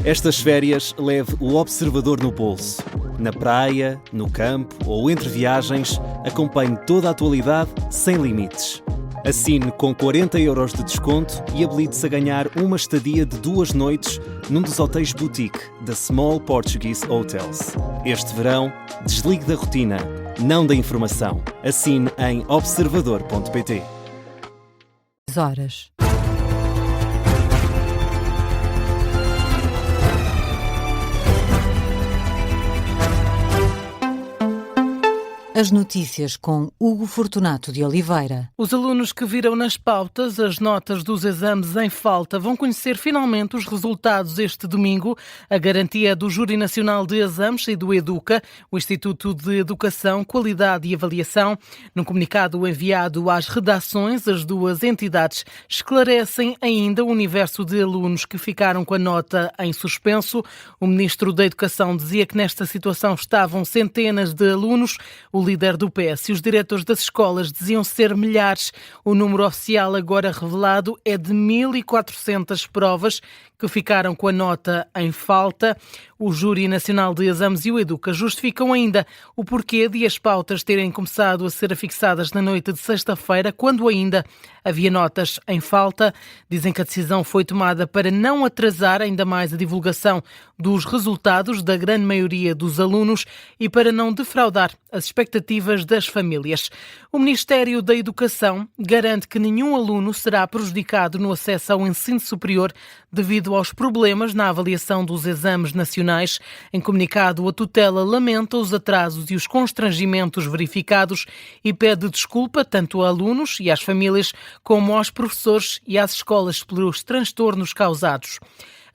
Estas férias leve o observador no bolso. Na praia, no campo ou entre viagens, acompanhe toda a atualidade sem limites. Assine com 40€ de desconto e habilite-se a ganhar uma estadia de 2 noites num dos hotéis boutique da Small Portuguese Hotels. Este verão, desligue da rotina, não da informação. Assine em observador.pt. Horas. As notícias com Hugo Fortunato de Oliveira. Os alunos que viram nas pautas as notas dos exames em falta vão conhecer finalmente os resultados este domingo. A garantia é do Júri Nacional de Exames e do EDUCA, o Instituto de Educação, Qualidade e Avaliação. Num comunicado enviado às redações, as duas entidades esclarecem ainda o universo de alunos que ficaram com a nota em suspenso. O Ministro da Educação dizia que nesta situação estavam centenas de alunos. O líder do PS e os diretores das escolas diziam ser milhares. O número oficial agora revelado é de 1.400 provas que ficaram com a nota em falta. O Júri Nacional de Exames e o EDUCA justificam ainda o porquê de as pautas terem começado a ser afixadas na noite de sexta-feira, quando ainda havia notas em falta. Dizem que a decisão foi tomada para não atrasar ainda mais a divulgação dos resultados da grande maioria dos alunos e para não defraudar as expectativas das famílias. O Ministério da Educação garante que nenhum aluno será prejudicado no acesso ao ensino superior devido aos problemas na avaliação dos exames nacionais. Em comunicado, a tutela lamenta os atrasos e os constrangimentos verificados e pede desculpa tanto a alunos e às famílias como aos professores e às escolas pelos transtornos causados.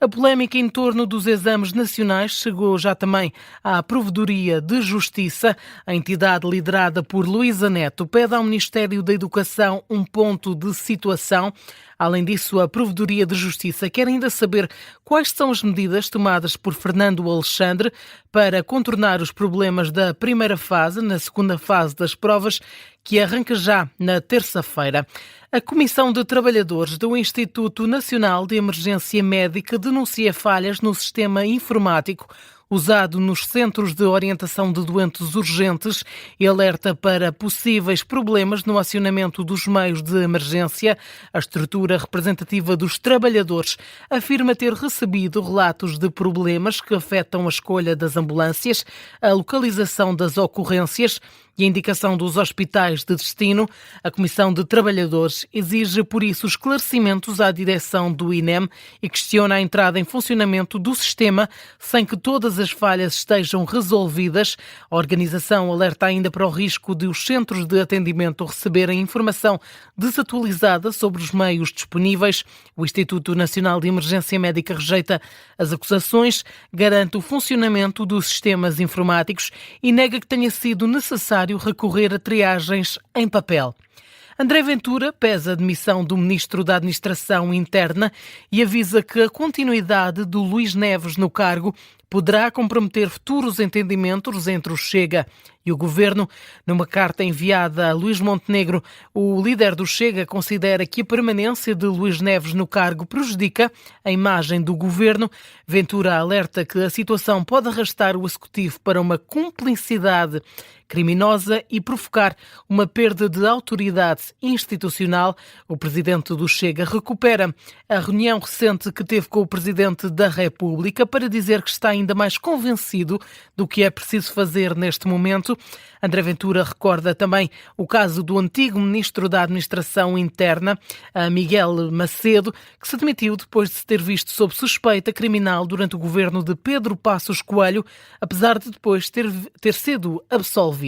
A polémica em torno dos exames nacionais chegou já também à Provedoria de Justiça. A entidade liderada por Luísa Neto pede ao Ministério da Educação um ponto de situação. Além disso, a Provedoria de Justiça quer ainda saber quais são as medidas tomadas por Fernando Alexandre para contornar os problemas da primeira fase, na segunda fase das provas, que arranca já na terça-feira. A Comissão de Trabalhadores do Instituto Nacional de Emergência Médica denuncia falhas no sistema informático usado nos Centros de Orientação de Doentes Urgentes e alerta para possíveis problemas no acionamento dos meios de emergência. A estrutura representativa dos trabalhadores afirma ter recebido relatos de problemas que afetam a escolha das ambulâncias, a localização das ocorrências e a indicação dos hospitais de destino. A Comissão de Trabalhadores exige, por isso, esclarecimentos à direção do INEM e questiona a entrada em funcionamento do sistema sem que todas as falhas estejam resolvidas. A organização alerta ainda para o risco de os centros de atendimento receberem informação desatualizada sobre os meios disponíveis. O Instituto Nacional de Emergência Médica rejeita as acusações, garante o funcionamento dos sistemas informáticos e nega que tenha sido necessário recorrer a triagens em papel. André Ventura pesa a demissão do Ministro da Administração Interna e avisa que a continuidade do Luís Neves no cargo poderá comprometer futuros entendimentos entre o Chega e o Governo. Numa carta enviada a Luís Montenegro, o líder do Chega considera que a permanência de Luís Neves no cargo prejudica a imagem do Governo. Ventura alerta que a situação pode arrastar o Executivo para uma cumplicidade criminosa e provocar uma perda de autoridade institucional. O presidente do Chega recupera a reunião recente que teve com o presidente da República para dizer que está ainda mais convencido do que é preciso fazer neste momento. André Ventura recorda também o caso do antigo ministro da Administração Interna, Miguel Macedo, que se demitiu depois de se ter visto sob suspeita criminal durante o governo de Pedro Passos Coelho, apesar de depois ter sido absolvido.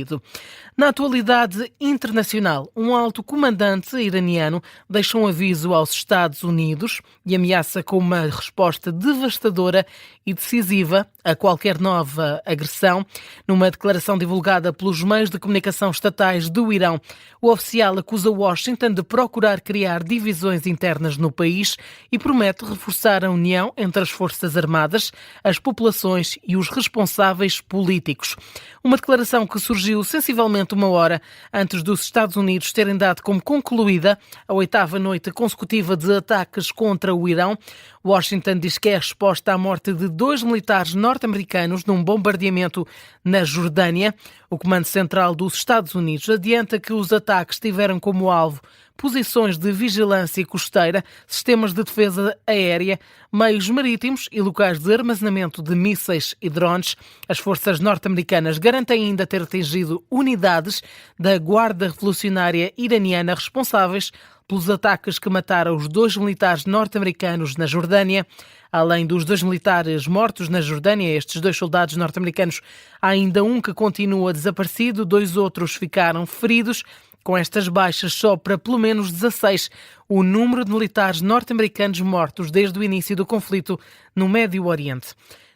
Na atualidade internacional, um alto comandante iraniano deixa um aviso aos Estados Unidos e ameaça com uma resposta devastadora e decisiva a qualquer nova agressão. Numa declaração divulgada pelos meios de comunicação estatais do Irão, o oficial acusa Washington de procurar criar divisões internas no país e promete reforçar a união entre as Forças Armadas, as populações e os responsáveis políticos. Uma declaração que surgiu sensivelmente uma hora antes dos Estados Unidos terem dado como concluída a 8ª noite consecutiva de ataques contra o Irão. Washington diz que é a resposta à morte de 2 militares norte-americanos num bombardeamento na Jordânia. O Comando Central dos Estados Unidos adianta que os ataques tiveram como alvo posições de vigilância costeira, sistemas de defesa aérea, meios marítimos e locais de armazenamento de mísseis e drones. As forças norte-americanas garantem ainda ter atingido unidades da Guarda Revolucionária Iraniana responsáveis pelos ataques que mataram os 2 militares norte-americanos na Jordânia. Além dos 2 militares mortos na Jordânia, estes 2 soldados norte-americanos, há ainda um que continua desaparecido, 2 outros ficaram feridos. Com estas baixas, só para pelo menos 16 o número de militares norte-americanos mortos desde o início do conflito no Médio Oriente.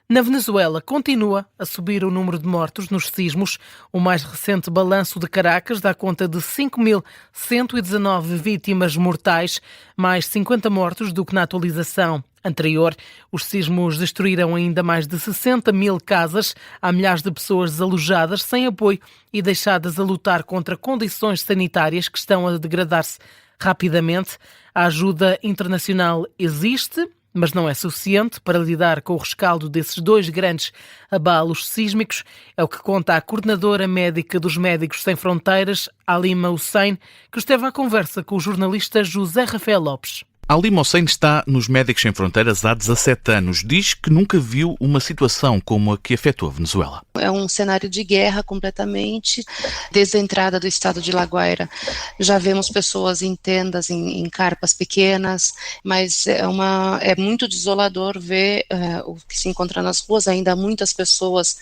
Na Venezuela, continua a subir o número de mortos nos sismos. O mais recente balanço de Caracas dá conta de 5.119 vítimas mortais, mais 50 mortos do que na atualização anterior. Os sismos destruíram ainda mais de 60 mil casas. Há milhares de pessoas desalojadas, sem apoio e deixadas a lutar contra condições sanitárias que estão a degradar-se rapidamente. A ajuda internacional existe, mas não é suficiente para lidar com o rescaldo desses 2 grandes abalos sísmicos. É o que conta a coordenadora médica dos Médicos Sem Fronteiras, Halima Hussein, que esteve à conversa com o jornalista José Rafael Lopes. Halima Hussein está nos Médicos Sem Fronteiras há 17 anos. Diz que nunca viu uma situação como a que afetou a Venezuela. É um cenário de guerra completamente. Desde a entrada do estado de La Guaira, já vemos pessoas em tendas, em carpas pequenas, mas é muito desolador ver o que se encontra nas ruas. Ainda há muitas pessoas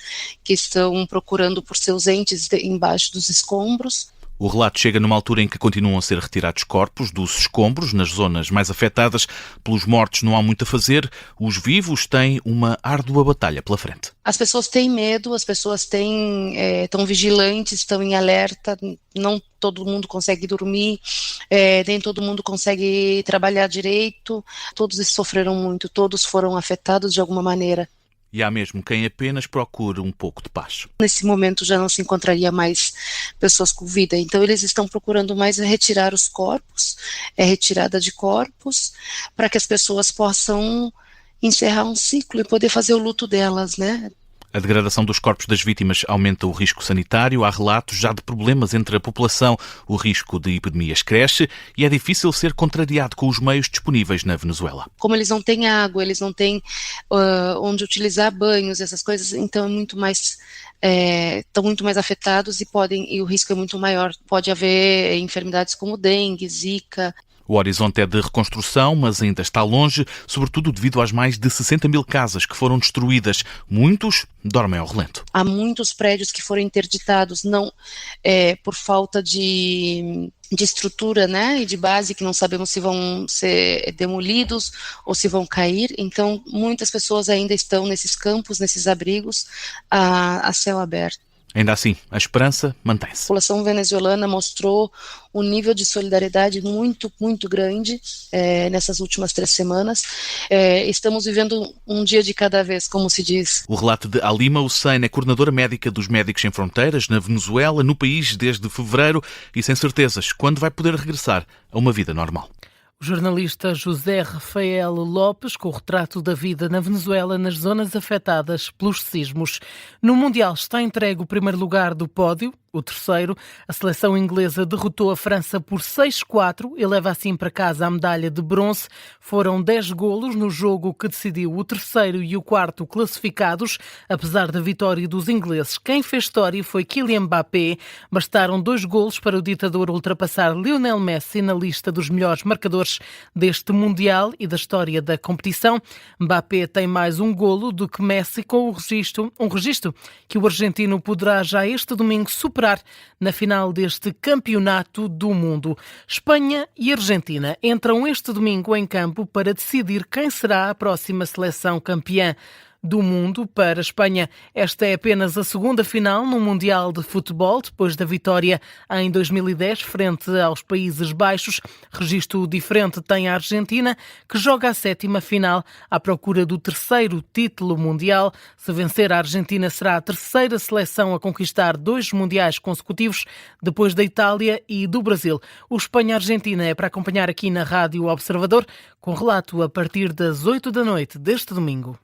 que estão procurando por seus entes embaixo dos escombros. O relato chega numa altura em que continuam a ser retirados corpos dos escombros nas zonas mais afetadas. Pelos mortos não há muito a fazer. Os vivos têm uma árdua batalha pela frente. As pessoas têm medo, as pessoas estão vigilantes, estão em alerta. Não todo mundo consegue dormir, nem todo mundo consegue trabalhar direito. Todos sofreram muito, todos foram afetados de alguma maneira. E há mesmo quem apenas procure um pouco de paz. Nesse momento já não se encontraria mais pessoas com vida, então eles estão procurando mais retirar os corpos, retirada de corpos, para que as pessoas possam encerrar um ciclo e poder fazer o luto delas, né? A degradação dos corpos das vítimas aumenta o risco sanitário. Há relatos já de problemas entre a população. O risco de epidemias cresce e é difícil ser contrariado com os meios disponíveis na Venezuela. Como eles não têm água, eles não têm onde utilizar banhos, essas coisas, então estão muito mais afetados e o risco é muito maior. Pode haver enfermidades como dengue, zika. O horizonte é de reconstrução, mas ainda está longe, sobretudo devido às mais de 60 mil casas que foram destruídas. Muitos dormem ao relento. Há muitos prédios que foram interditados, não por falta de estrutura, né, e de base, que não sabemos se vão ser demolidos ou se vão cair. Então, muitas pessoas ainda estão nesses campos, nesses abrigos, a céu aberto. Ainda assim, a esperança mantém-se. A população venezuelana mostrou um nível de solidariedade muito, muito grande nessas últimas 3 semanas. Estamos vivendo um dia de cada vez, como se diz. O relato de Halima Hussein é coordenadora médica dos Médicos Sem Fronteiras na Venezuela, no país desde fevereiro e sem certezas quando vai poder regressar a uma vida normal. O jornalista José Rafael Lopes, com o retrato da vida na Venezuela nas zonas afetadas pelos sismos. No Mundial está entregue o primeiro lugar do pódio, o terceiro. A seleção inglesa derrotou a França por 6-4 e leva assim para casa a medalha de bronze. Foram 10 golos no jogo que decidiu o terceiro e o quarto classificados. Apesar da vitória dos ingleses, quem fez história foi Kylian Mbappé. Bastaram 2 golos para o ditador ultrapassar Lionel Messi na lista dos melhores marcadores deste Mundial e da história da competição. Mbappé tem mais um golo do que Messi, com um registro que o argentino poderá já este domingo superar na final deste Campeonato do Mundo. Espanha e Argentina entram este domingo em campo para decidir quem será a próxima seleção campeã do mundo. Para a Espanha, esta é apenas a segunda final no Mundial de Futebol, depois da vitória em 2010 frente aos Países Baixos. Registro diferente tem a Argentina, que joga a 7ª final à procura do 3º título mundial. Se vencer, a Argentina será a 3ª seleção a conquistar 2 mundiais consecutivos, depois da Itália e do Brasil. O Espanha-Argentina é para acompanhar aqui na Rádio Observador, com relato a partir das 8 da noite deste domingo.